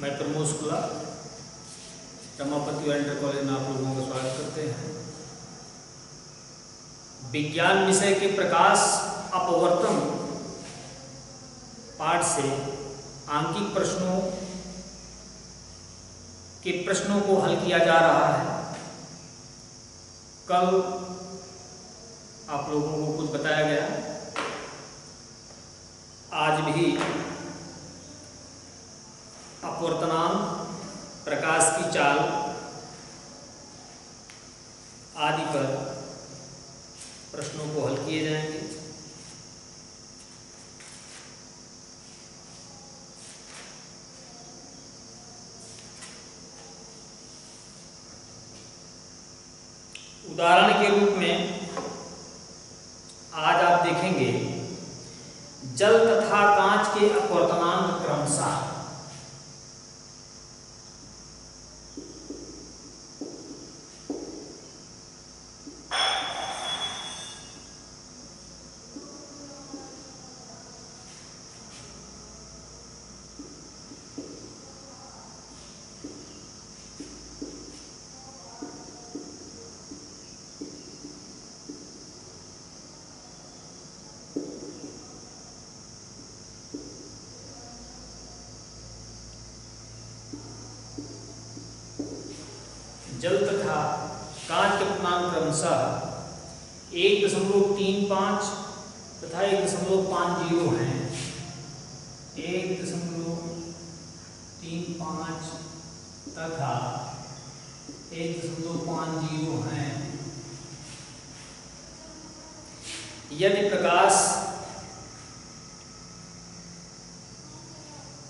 मैं Pramod Shukla Ramapati inter college में आप लोगों का स्वागत करते हैं। विज्ञान विषय के प्रकाश अपवर्तन पाठ से आंकिक प्रश्नों को हल किया जा रहा है। कल आप लोगों को कुछ बताया गया, आज भी अपवर्तनांक, प्रकाश की चाल आदि पर प्रश्नों को हल किए जाएंगे। उदाहरण के रूप में आज आप देखेंगे जल तथा कांच के अपवर्तनांक क्रमशः जल तथा कांच के अपवर्तनांक क्रमशः 1.35 तथा 1.50 हैं। 1.35 तथा 1.50 हैं। यदि प्रकाश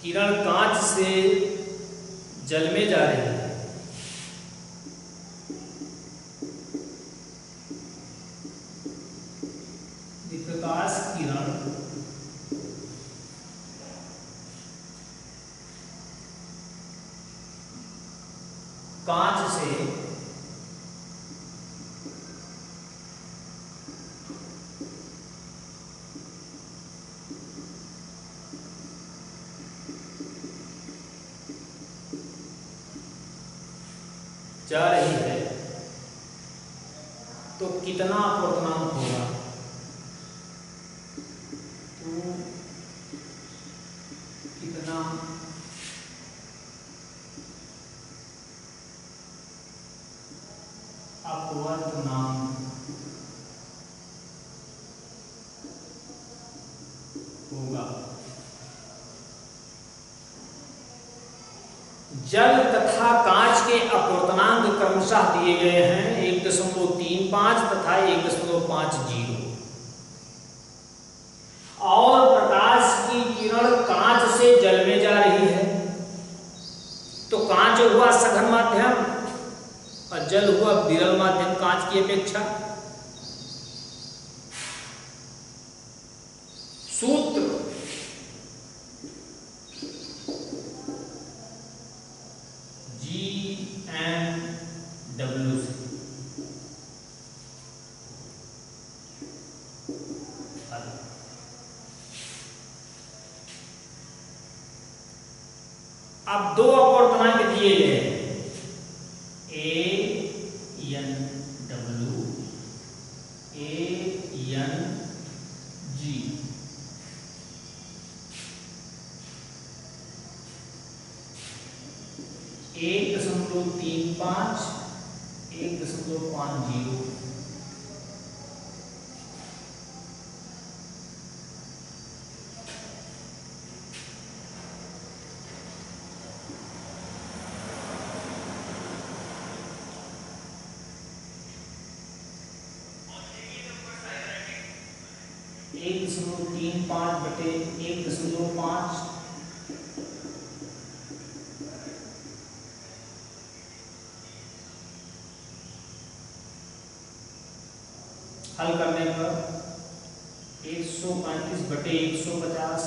किरण कांच से जल में जा रही है, प्रकाश किरण कांच से जा रही है तो कितना अपवर्तनांक होगा? कितना अपवर्तनांक होगा? जल तथा कांच के अपवर्तनांक क्रमशः दिए गए हैं 1.35 तथा 1.50 और प्रकाश की किरण कांच से जल में जा रही है तो कांच हुआ सघन माध्यम और जल हुआ विरल माध्यम कांच की अपेक्षा। सूत्र GMW से अब दो अपवर्तनांक दिए गए ANW, ANG। 1.35, 1.50। एक 1.35 बटे 1.5 हल करने पर 135 बटे 150,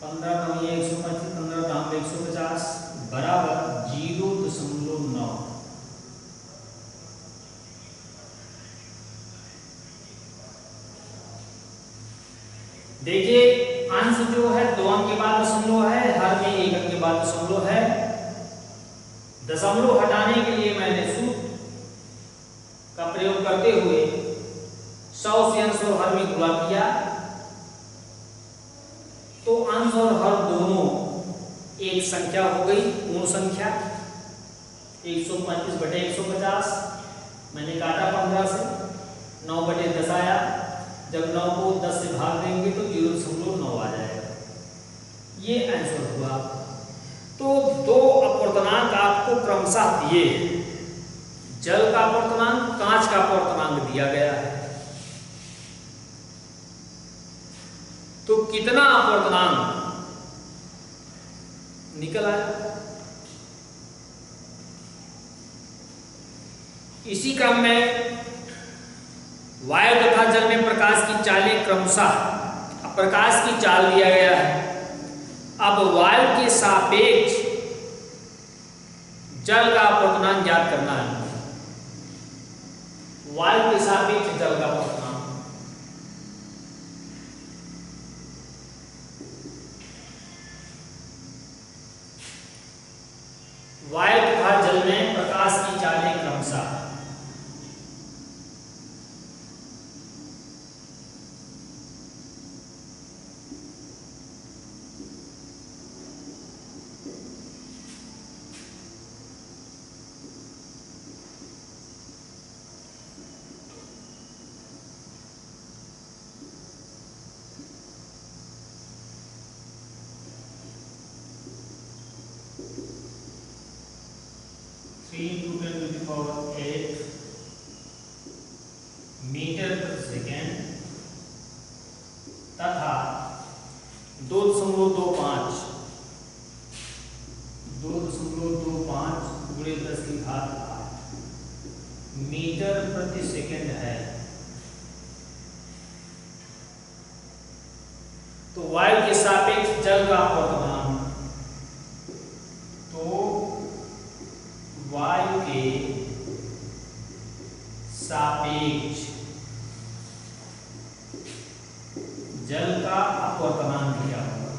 15 कमी 125, 15 दाम 150 बराबर 0.9। देखिए अंश जो है 2 अंक के बाद दशमलव है, हर में 1 अंक के बाद दशमलव है। दशमलव हटाने के लिए मैंने सूत्र का प्रयोग करते हुए 100 से अंश और हर में गुणा किया, तो अंश और हर दोनों एक संख्या हो गई, पूर्ण संख्या। 135/150 मैंने काटा 15 से, 9/10 आया। जब 9 को 10 से भाग देंगे तो 0.9 आ जाएगा। ये आंसर हुआ। तो 2 अपवर्तनांक आपको क्रमशः दिए हैं। जल का अपवर्तनांक, कांच का अपवर्तनांक दिया गया है। तो कितना अपवर्तनांक निकल आया? इसी क्रम में वायु तथा जल में प्रकाश की चालें क्रमशः, प्रकाश की चाल दिया गया है। अब वायु के सापेक्ष जल का अपवर्तनांक ज्ञात करना है। वायु के सापेक्ष जल का अपवर्तनांक, वायु तथा जल में प्रकाश की चालें क्रमशः मीटर प्रति सेकेंड तथा 2.25 गुणे 10⁸ मीटर प्रति सेकेंड है। तो वायु के सापेक्ष जल का अपवर्तनांक, तो वायु के सापेक्ष जल का अपवर्तनांक क्या होगा?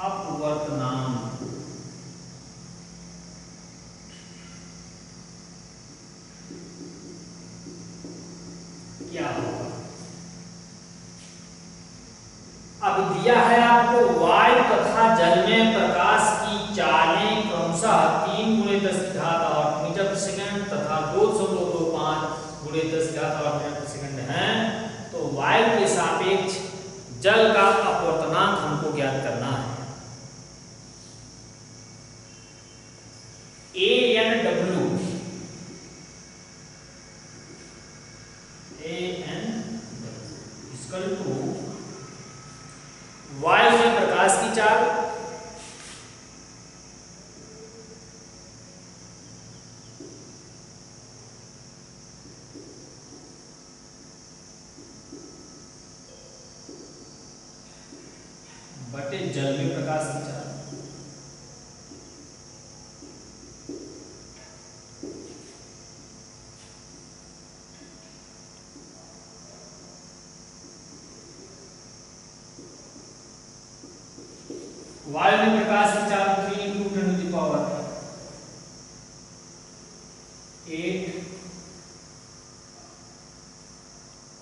अपवर्तनांक क्या होगा? अब दिया है आपको वायु तथा जल में प्रकाश की चालें क्रमशः 3 गुणे 10⁸ मीटर प्रति सेकंड तथा 2.25 गुणे 10⁸ मीटर प्रति सेकंड है। तो वायु के सापेक्ष जल का अपवर्तनांक हमको ज्ञात करना है। ANW इक्वल टू वायु में प्रकाश की चाल बटे जल में प्रकाश की चाल। वायु में प्रकाश की चाल 3 × 10⁸ 8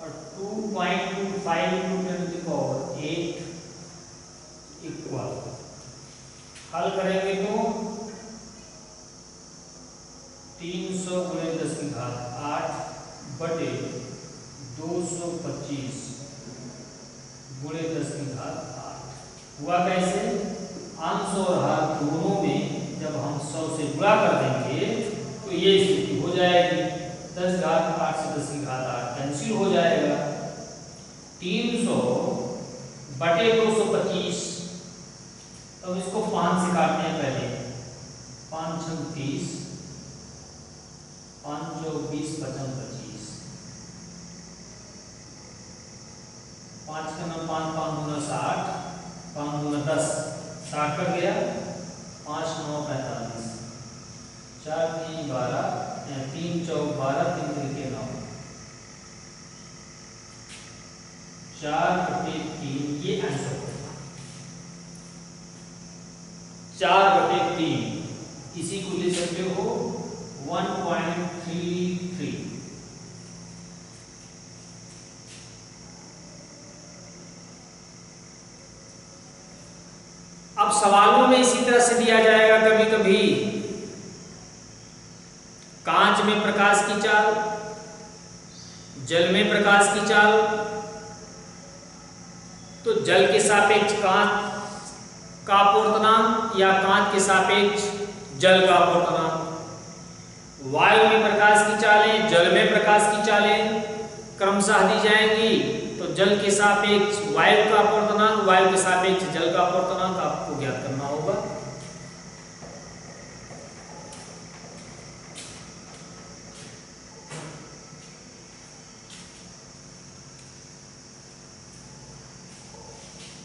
और 2.25 × 10⁸ इक्वल। हल करेंगे तो 300 गुणे 10⁸ बटे 225 गुणे 10⁸ हुआ कैसे? अंश और हर दोनों में जब हम 100 से गुणा कर देंगे तो ये स्थिति हो जाएगी। 10⁸ से 10⁸ कैंसिल हो जाएगा। 300 बटे 225, अब इसको 5 से काटते हैं पहले। 5 × 30, 5 × 20, 55 25, 5 का 9, 5 5 × 60, 5 × 10, 60 कट गया। 5 9 45, 4 3 12, 3 4 12, 3 3 9, 4/3 ये आंसर है। 4/3 इसी को ले सकते हो 1.33। अब सवालों में इसी तरह से दिया जाएगा कभी कभी कांच में प्रकाश की चाल, जल में प्रकाश की चाल, तो जल के सापेक्ष कांच का अपवर्तनांक या कांच के सापेक्ष जल का अपवर्तनांक। वायु में प्रकाश की चालें, जल में प्रकाश की चालें क्रमशः दी जाएंगी, तो जल के सापेक्ष वायु का अपवर्तनांक, वायु के सापेक्ष जल का अपवर्तनांक आपको ज्ञात करना होगा।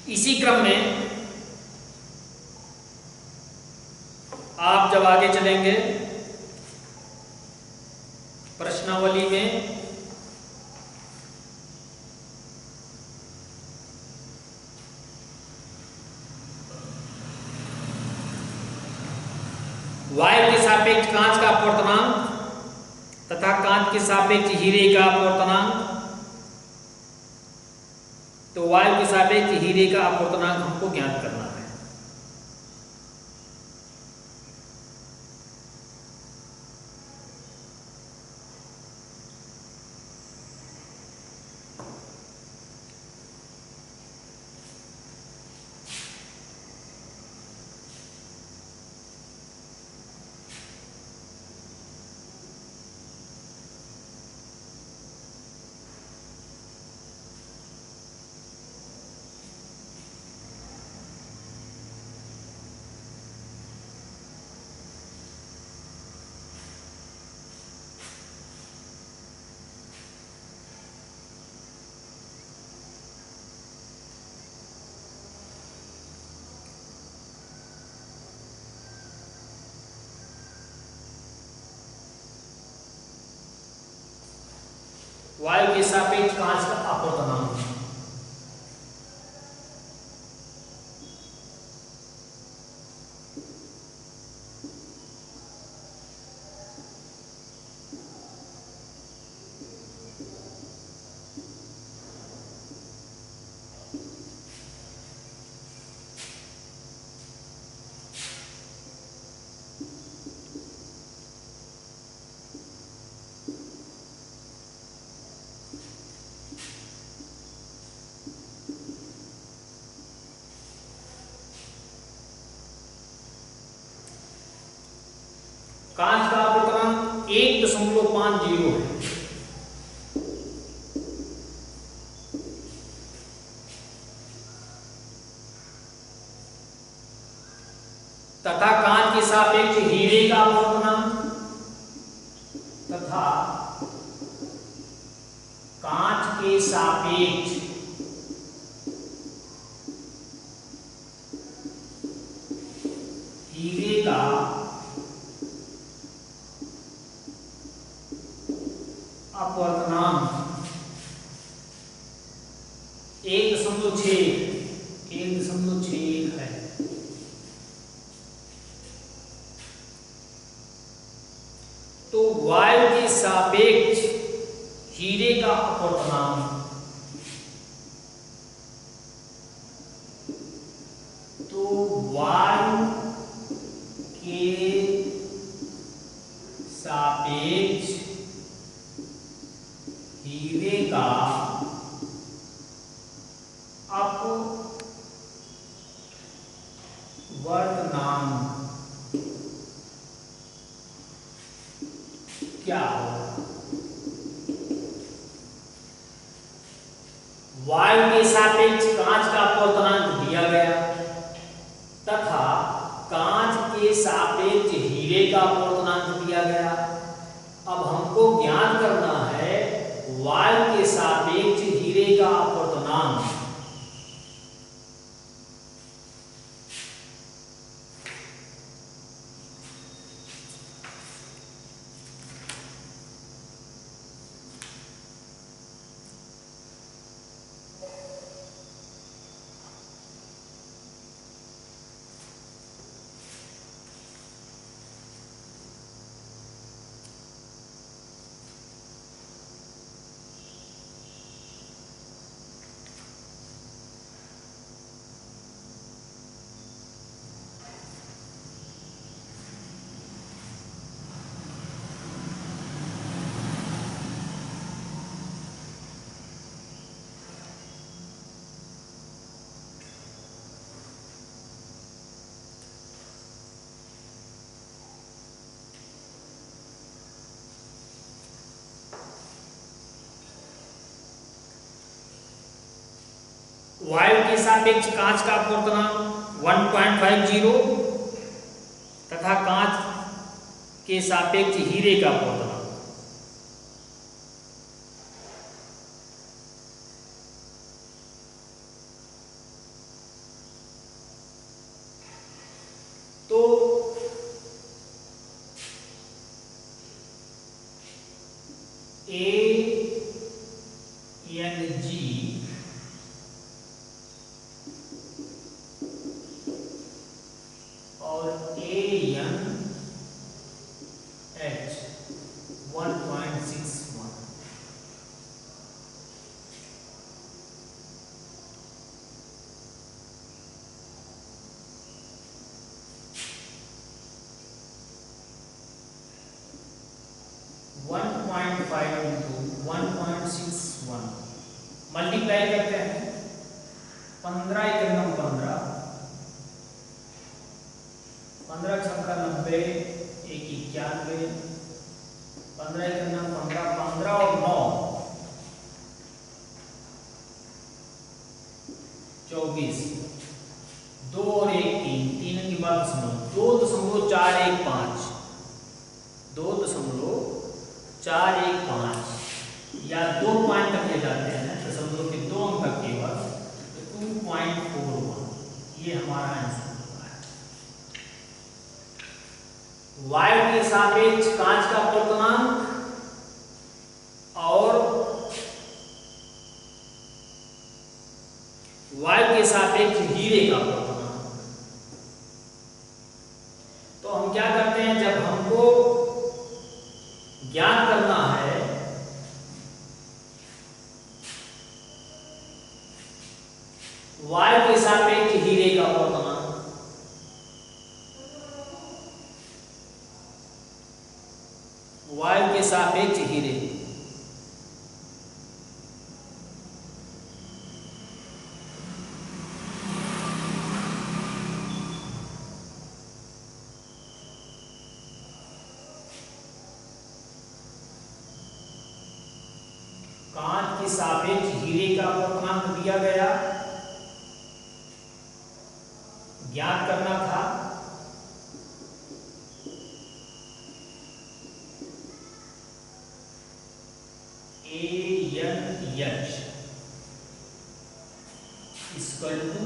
इसी क्रम में आप जब आगे चलेंगे प्रश्नावली में वायु के सापेक्ष कांच का अपवर्तनांक तथा कांच के सापेक्ष हीरे का अपवर्तनांक, तो वायु के सापेक्ष हीरे का अपवर्तनांक हमको ज्ञात करना है। वायु के सापेक्ष कांच का अपवर्तनांक कांच का अपवर्तनांक 1.50 है। तथा कांच के सापेक्ष हीरे का अपवर्तनांक तथा कांच के सापेक्ष हीरे का अपवर्तनांक 1.6 है। तो वायु के सापेक्ष हीरे का अपवर्तनांक वायु के सापेक्ष हीरे का अपवर्तनांक क्या होगा? वायु के सापेक्ष कांच का अपवर्तनांक दिया गया तथा कांच के सापेक्ष हीरे का अपवर्तनांक दिया गया। अब हमको ज्ञात करना है वायु के सापेक्ष हीरे का अपवर्तनांक। वायु के सापेक्ष कांच का अपवर्तनांक 1.50 तथा कांच के सापेक्ष हीरे का अपवर्तनांक। तो ANG और ANH 1.61। मल्टीप्लाई करते हैं 15 एकम 15, 15 छक्का 90, 1 91, 15 एकम 15, 15 और 9 24, 2 और 1 3, 3 की बात सुनो, 2.415, 2.415 या 2 पॉइंट तक ले जाते हैं दशमलव के 2 अंक तक केवल, 2.41 ये हमारा आंसर होगा। वायु के सापेक्ष कांच का अपवर्तनांक और वायु के सापेक्ष हीरे का अपवर्तनांक। तो हम क्या करते हैं, जब हमको ज्ञात करना है वायु के सापेक्ष हीरे का अपवर्तनांक, वायु के सापेक्ष हीरे, कांच के सापेक्ष हीरे का अपवर्तनांक दिया गया, ज्ञात करना था ANH इक्वल टू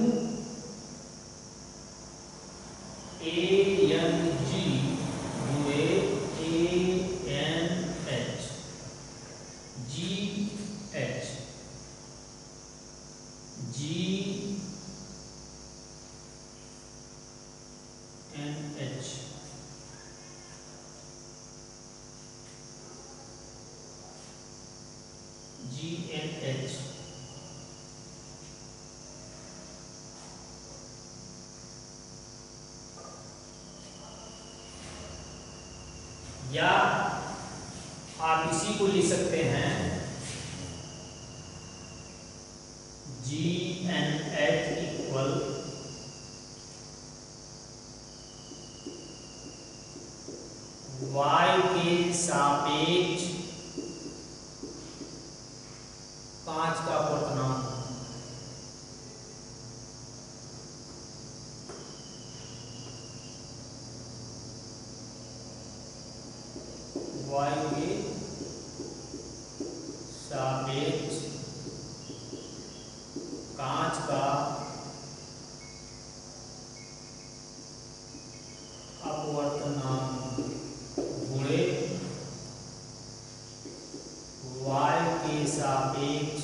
ANG गुणे ANH GH GNH GNH या आप इसी को लिख सकते हैं GNH इक्वल वायु के सापेक्ष कांच का अपवर्तनांक। वायु के सापेक्ष कांच का अपवर्तनांक गुणे वायु के सापेक्ष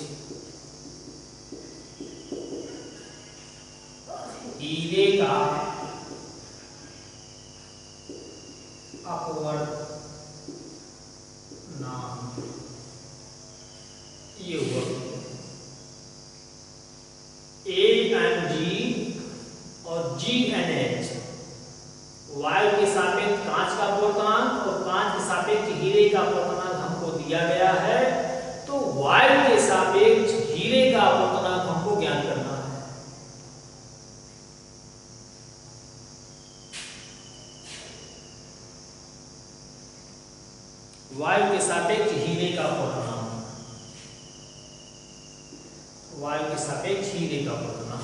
हीरे का अपवर्तनांक, ये हुआ ANG और GNH। वायु के सापेक्ष कांच का अपवर्तनांक और कांच के सापेक्ष हीरे का अपवर्तनांक हमको दिया गया है, तो वायु के सापेक्ष हीरे का अपवर्तनांक हमको ज्ञात करना है। वायु के सापेक्ष हीरे का अपवर्तनांक, वायु के सापेक्ष हीरे का अपूर्णांक।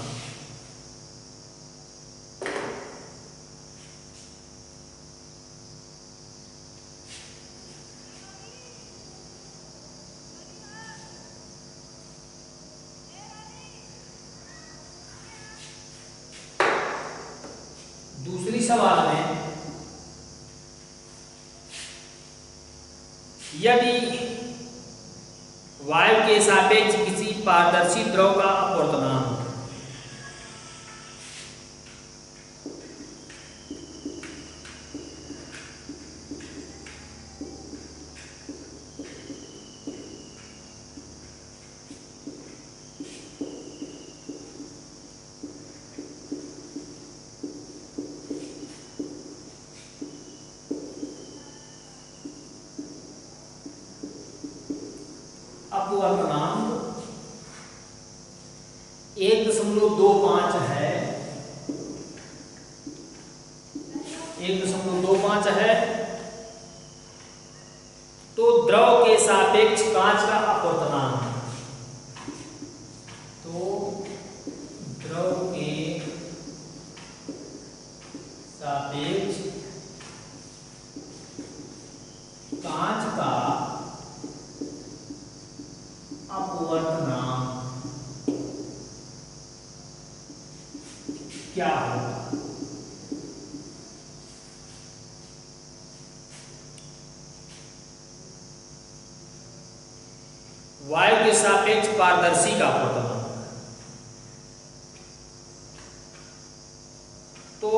दूसरी सवाल में यदि वायु के सापेक्ष किसी पारदर्शी द्रव का अपवर्तनांक अपवर्तनांक 1.25 है, 1.25 है, तो द्रव के सापेक्ष कांच का अपवर्तनांक, तो द्रव के सापेक्ष कांच का अपवर्तनांक क्या होगा? वायु के सापेक्ष पारदर्शी का अपवर्तनांक, तो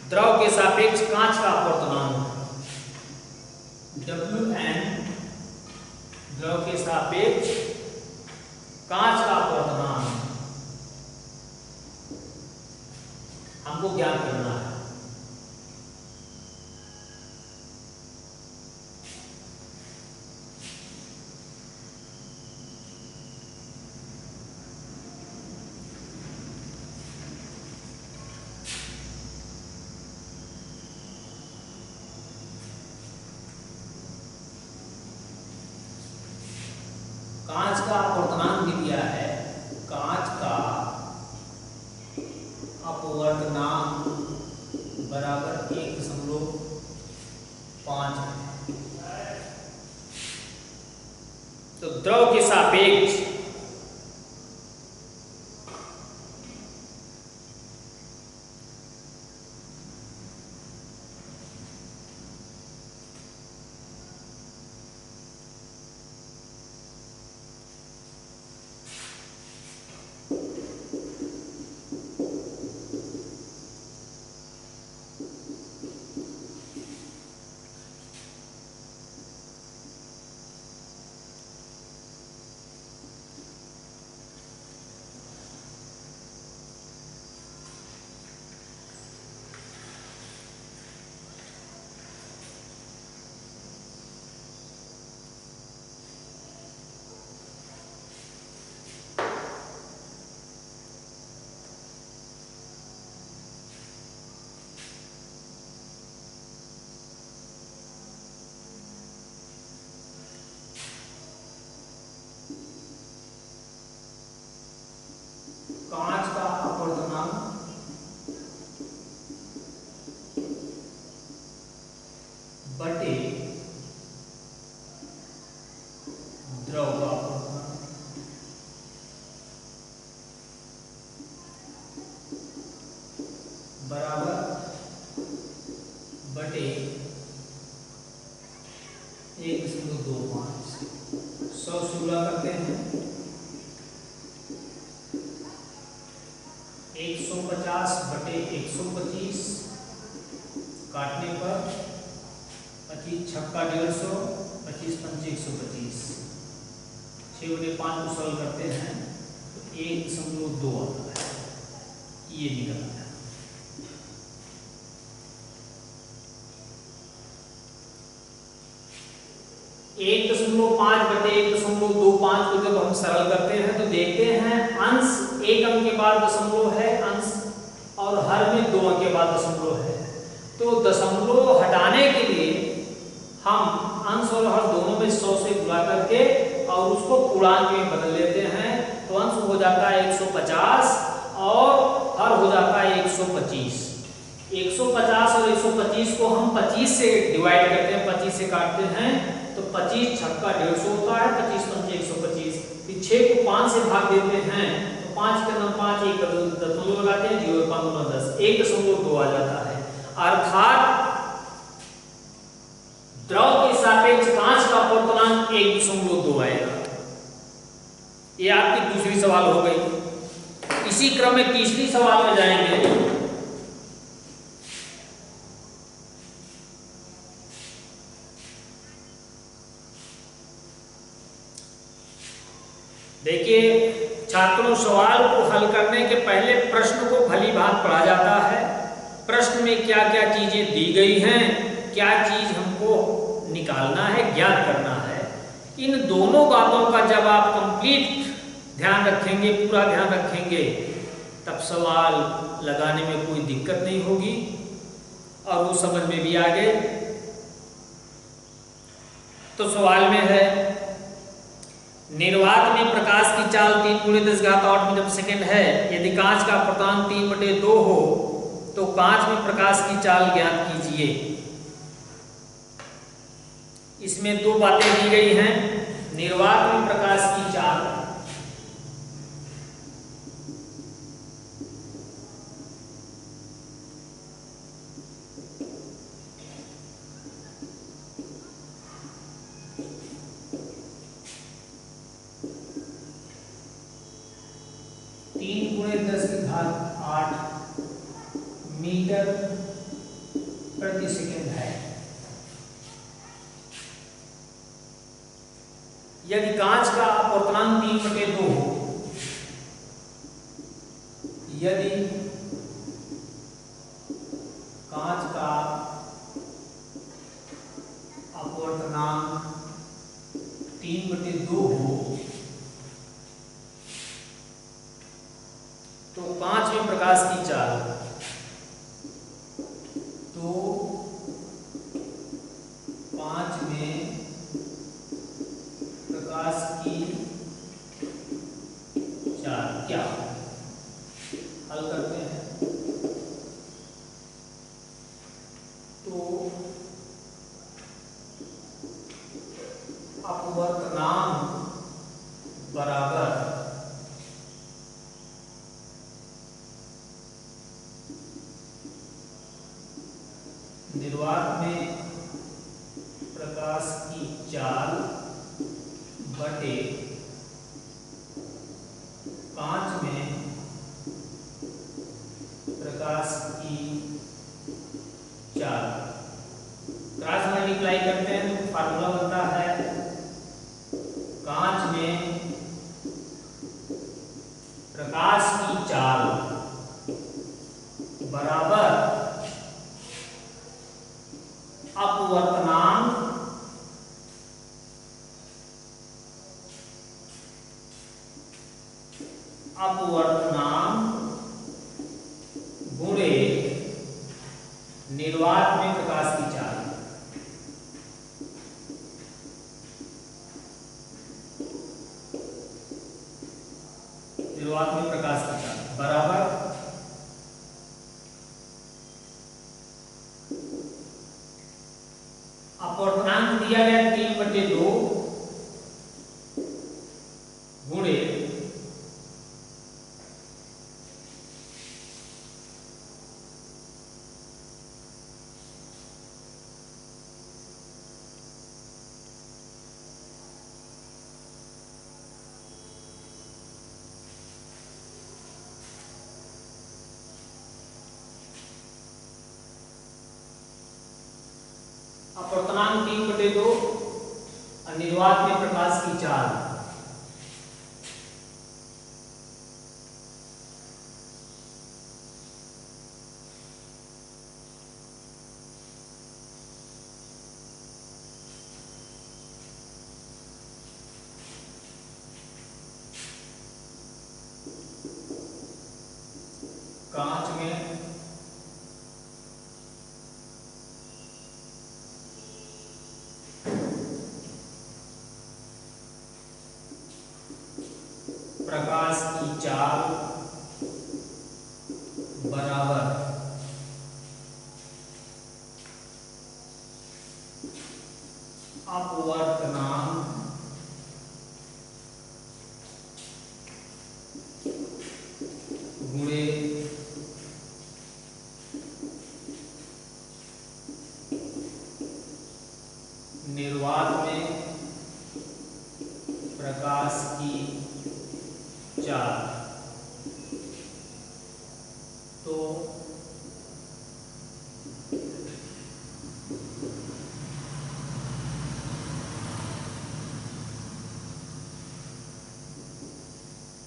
द्रव के सापेक्ष कांच का अपवर्तनांक WN, द्रव के सापेक्ष कांच का अपवर्तनांक हमको ज्ञात करना है। कांच का अपवर्तनांक भी दिया है, कांच का अपवर्तनांक बराबर 1.5 है। तो द्रव के सापेक्ष कांच का अपवर्तनांक बटे द्रव का अपवर्तनांक बराबर बटे 1.25। 100 से गुणा करते हैं, 150 बटे 125 काटने पर 25 छक्का 150, 25 पंचे 125, 6/5 को सॉल्व करते हैं तो 1.2 आता है, ये निकलता है। 1.5 बटे 1.25 को जब हम सरल करते हैं तो देखते हैं अंश एक अंक के बाद दशमलव है, अंश और हर में 2 अंक के बाद दशमलव है। तो दशमलव हटाने के लिए हम अंश और हर दोनों में 100 से गुणा करके और उसको पूर्णांक में बदल लेते हैं तो अंश हो जाता है 150 और हर हो जाता है 125। 150 और 125 को हम 25 से डिवाइड करते हैं, 25 से काटते हैं तो 25 छक्का 150 होता है, 25 पंचे 125। फिर 6 को 5 से भाग देते हैं तो 5 के नाम 5, 1 दशमलव लगाते हैं, 0 5 9 10, 1.2 आ जाता है। अर्थात द्रव के सापेक्ष कांच का अपवर्तनांक 1.2 आएगा। ये आपकी दूसरी सवाल हो गई। इसी क्रम में तीसरी सवाल में जाएंगे। देखिए छात्रों, सवाल को हल करने के पहले प्रश्न को भली भांति पढ़ा जाता है। प्रश्न में क्या क्या चीजें दी गई हैं, क्या चीज हमको निकालना है, ज्ञात करना है, इन दोनों बातों का जब आप कंप्लीट ध्यान रखेंगे, पूरा ध्यान रखेंगे, तब सवाल लगाने में कोई दिक्कत नहीं होगी और वो समझ में भी आ गए। तो सवाल में है, निर्वात में प्रकाश की चाल 3 × 10⁸ मीटर सेकेंड है। यदि कांच का अपवर्तनांक 3/2 हो तो कांच में प्रकाश की चाल ज्ञात कीजिए। इसमें दो बातें दी गई हैं। निर्वात में प्रकाश की चाल, मीटर प्रति सेकेंड है। यदि कांच का अपवर्तनांक 3/2 हो, यदि कांच का अपवर्तनांक 3/2 हो तो कांच में प्रकाश की चाल, तो कांच में प्रकाश की चाल क्या? हल करते हैं। तो अपवर्तनांक बराबर निर्वात में प्रकाश की चाल बटे कांच में प्रकाश की चाल। क्रॉस मल्टीप्लाई करते हैं तो फार्मूला बनता है कांच में प्रकाश की चाल बराबर अपवर्तनांक गुणे निर्वात में प्रकाश की चाल। निर्वात में प्रकाश की चाल बराबर अपवर्तनांक दिया गया 3/2 गुणे अपवर्तनांक 3/2 और निर्वात में प्रकाश की चाल। कांच में प्रकाश की चाल बराबर अपवर्तनांक गुणे निर्वात में प्रकाश की चाल। तो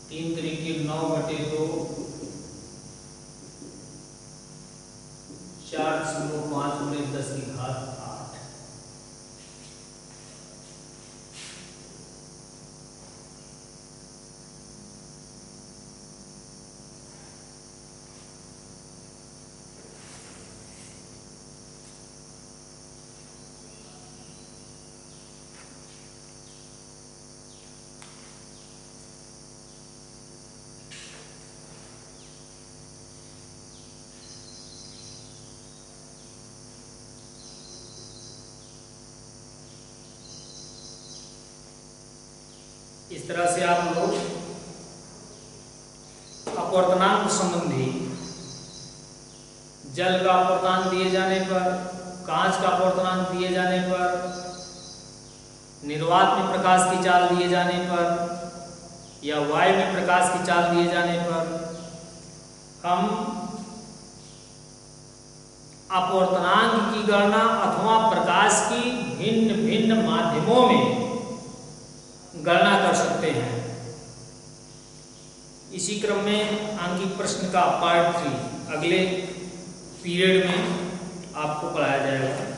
तीन तरीके 9/2 4.5 × 10⁸ इस तरह से आप लोग अपवर्तनांक संबंधी जल का अपवर्तनांक दिए जाने पर, कांच का अपवर्तनांक दिए जाने पर, निर्वात में प्रकाश की चाल दिए जाने पर या वायु में प्रकाश की चाल दिए जाने पर हम अपवर्तनांक की गणना अथवा प्रकाश की भिन्न भिन्न माध्यमों में गणना कर सकते हैं। इसी क्रम में आंकिक प्रश्न का पार्ट 3 अगले पीरियड में आपको पढ़ाया जाएगा।